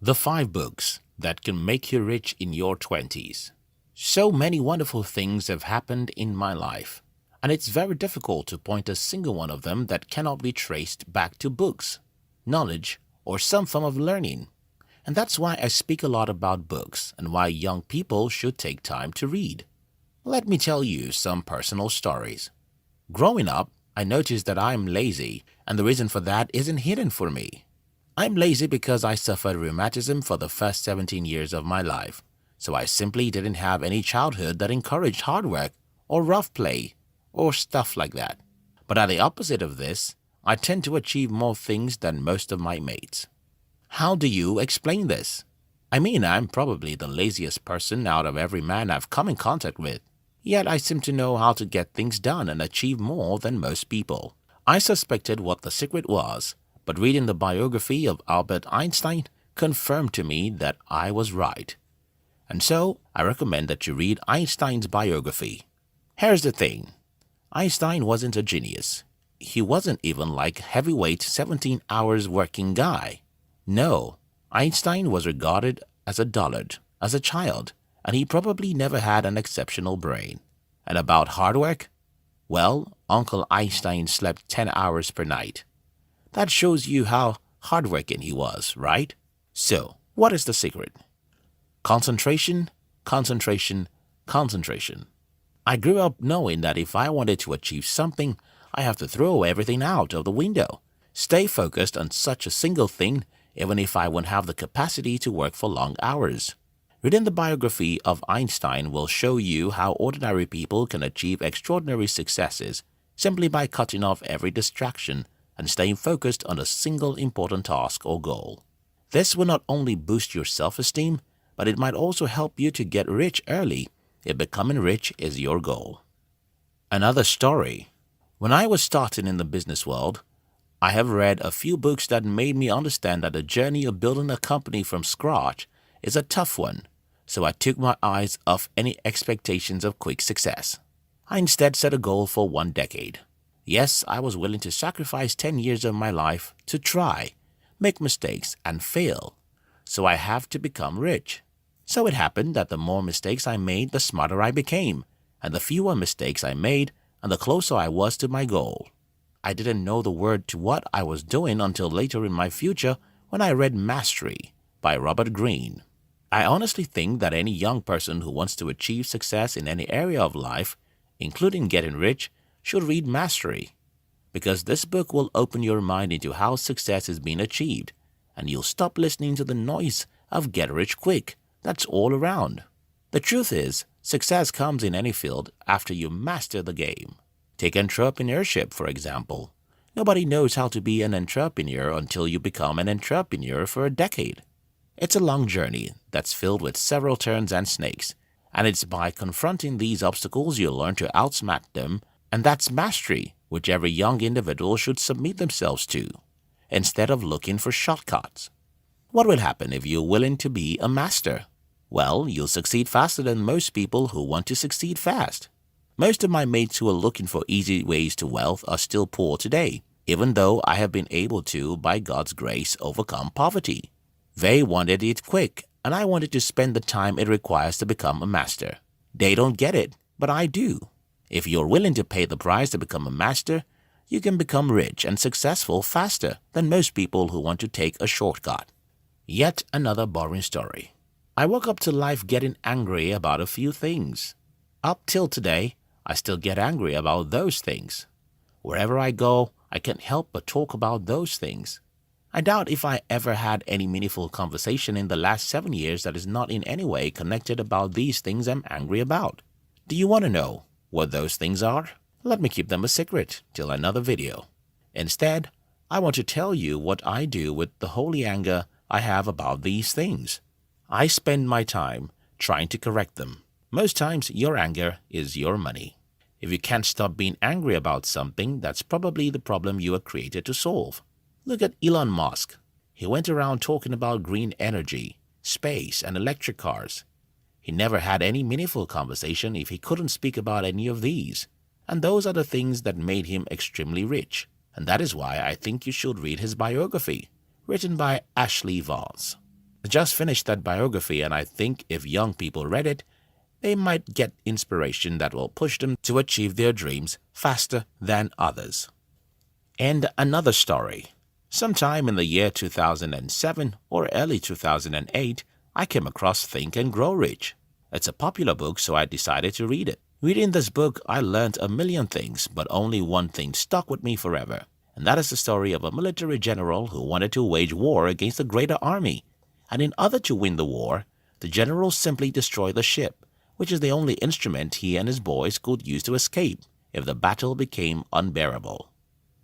The 5 books that can make you rich in your 20s. So many wonderful things have happened in my life, and it's very difficult to point a single one of them that cannot be traced back to books, knowledge, or some form of learning. And that's why I speak a lot about books and why young people should take time to read. Let me tell you some personal stories. Growing up, I noticed that I'm lazy, and the reason for that isn't hidden for me. I'm lazy because I suffered rheumatism for the first 17 years of my life, so I simply didn't have any childhood that encouraged hard work or rough play or stuff like that. But at the opposite of this, I tend to achieve more things than most of my mates. How do you explain this? I mean, I'm probably the laziest person out of every man I've come in contact with, yet I seem to know how to get things done and achieve more than most people. I suspected what the secret was, but reading the biography of Albert Einstein confirmed to me that I was right. And so, I recommend that you read Einstein's biography. Here's the thing. Einstein wasn't a genius. He wasn't even like heavyweight 17 hours working guy. No, Einstein was regarded as a dullard, as a child, and he probably never had an exceptional brain. And about hard work? Well, Uncle Einstein slept 10 hours per night. That shows you how hardworking he was, right? So, what is the secret? Concentration, concentration, concentration. I grew up knowing that if I wanted to achieve something, I have to throw everything out of the window. Stay focused on such a single thing, even if I won't have the capacity to work for long hours. Reading the biography of Einstein will show you how ordinary people can achieve extraordinary successes simply by cutting off every distraction and staying focused on a single important task or goal. This will not only boost your self-esteem, but it might also help you to get rich early if becoming rich is your goal. Another story. When I was starting in the business world, I have read a few books that made me understand that the journey of building a company from scratch is a tough one, so I took my eyes off any expectations of quick success. I instead set a goal for 1 decade. Yes, I was willing to sacrifice 10 years of my life to try, make mistakes, and fail. So I have to become rich. So it happened that the more mistakes I made, the smarter I became, and the fewer mistakes I made, and the closer I was to my goal. I didn't know the word to what I was doing until later in my future when I read Mastery by Robert Greene. I honestly think that any young person who wants to achieve success in any area of life, including getting rich, should read Mastery, because this book will open your mind into how success is being achieved, and you'll stop listening to the noise of get rich quick that's all around. The truth is, success comes in any field after you master the game. Take entrepreneurship, for example. Nobody knows how to be an entrepreneur until you become an entrepreneur for a decade. It's a long journey that's filled with several turns and snakes, and it's by confronting these obstacles you'll learn to outsmart them. And that's mastery, which every young individual should submit themselves to, instead of looking for shortcuts. What will happen if you're willing to be a master? Well, you'll succeed faster than most people who want to succeed fast. Most of my mates who are looking for easy ways to wealth are still poor today, even though I have been able to, by God's grace, overcome poverty. They wanted it quick, and I wanted to spend the time it requires to become a master. They don't get it, but I do. If you're willing to pay the price to become a master, you can become rich and successful faster than most people who want to take a shortcut. Yet another boring story. I woke up to life getting angry about a few things. Up till today, I still get angry about those things. Wherever I go, I can't help but talk about those things. I doubt if I ever had any meaningful conversation in the last 7 years that is not in any way connected about these things I'm angry about. Do you want to know what those things are? Let me keep them a secret till another video. Instead, I want to tell you what I do with the holy anger I have about these things. I spend my time trying to correct them. Most times, your anger is your money. If you can't stop being angry about something, that's probably the problem you were created to solve. Look at Elon Musk. He went around talking about green energy, space, and electric cars. He never had any meaningful conversation if he couldn't speak about any of these. And those are the things that made him extremely rich. And that is why I think you should read his biography, written by Ashley Voss. I just finished that biography, and I think if young people read it, they might get inspiration that will push them to achieve their dreams faster than others. And another story. Sometime in the year 2007 or early 2008, I came across Think and Grow Rich. It's a popular book, so I decided to read it. Reading this book, I learned a million things, but only one thing stuck with me forever. And that is the story of a military general who wanted to wage war against a greater army. And in order to win the war, the general simply destroyed the ship, which is the only instrument he and his boys could use to escape if the battle became unbearable.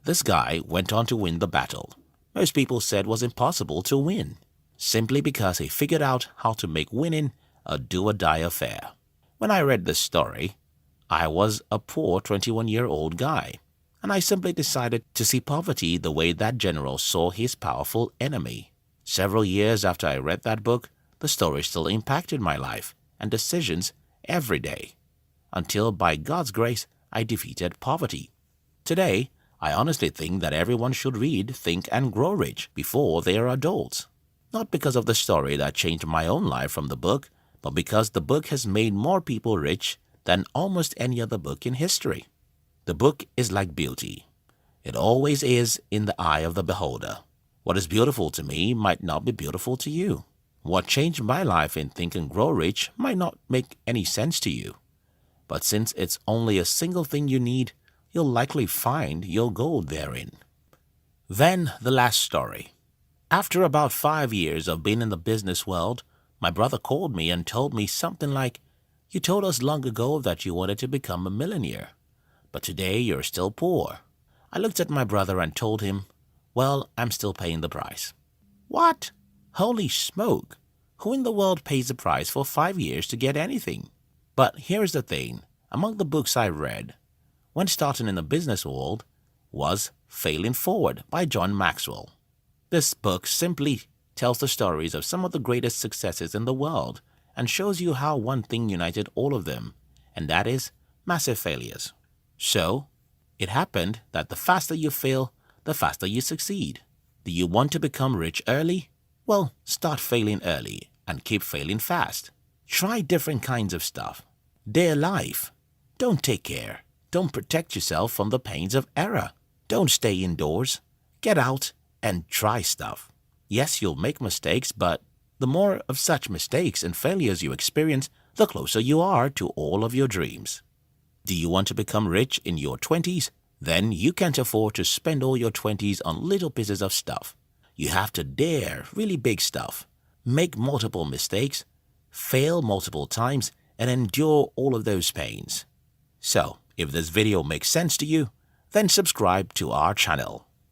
This guy went on to win the battle. Most people said it was impossible to win, simply because he figured out how to make winning a do-or-die affair. When I read this story, I was a poor 21-year-old guy, and I simply decided to see poverty the way that general saw his powerful enemy. Several years after I read that book, the story still impacted my life and decisions every day, until by God's grace I defeated poverty. Today, I honestly think that everyone should read Think and Grow Rich before they are adults. Not because of the story that changed my own life from the book, but because the book has made more people rich than almost any other book in history. The book is like beauty. It always is in the eye of the beholder. What is beautiful to me might not be beautiful to you. What changed my life in Think and Grow Rich might not make any sense to you. But since it's only a single thing you need, you'll likely find your gold therein. Then the last story. After about 5 years of being in the business world, my brother called me and told me something like, "You told us long ago that you wanted to become a millionaire, but today you're still poor." I looked at my brother and told him, "Well, I'm still paying the price." "What? Holy smoke! Who in the world pays the price for 5 years to get anything?" But here's the thing. Among the books I read, when starting in the business world, was Failing Forward by John Maxwell. This book simply tells the stories of some of the greatest successes in the world and shows you how one thing united all of them, and that is massive failures. So, it happened that the faster you fail, the faster you succeed. Do you want to become rich early? Well, start failing early and keep failing fast. Try different kinds of stuff. Dare life. Don't take care. Don't protect yourself from the pains of error. Don't stay indoors. Get out and try stuff. Yes, you'll make mistakes, but the more of such mistakes and failures you experience, the closer you are to all of your dreams. Do you want to become rich in your 20s? Then you can't afford to spend all your 20s on little pieces of stuff. You have to dare really big stuff, make multiple mistakes, fail multiple times, and endure all of those pains. So, if this video makes sense to you, then subscribe to our channel.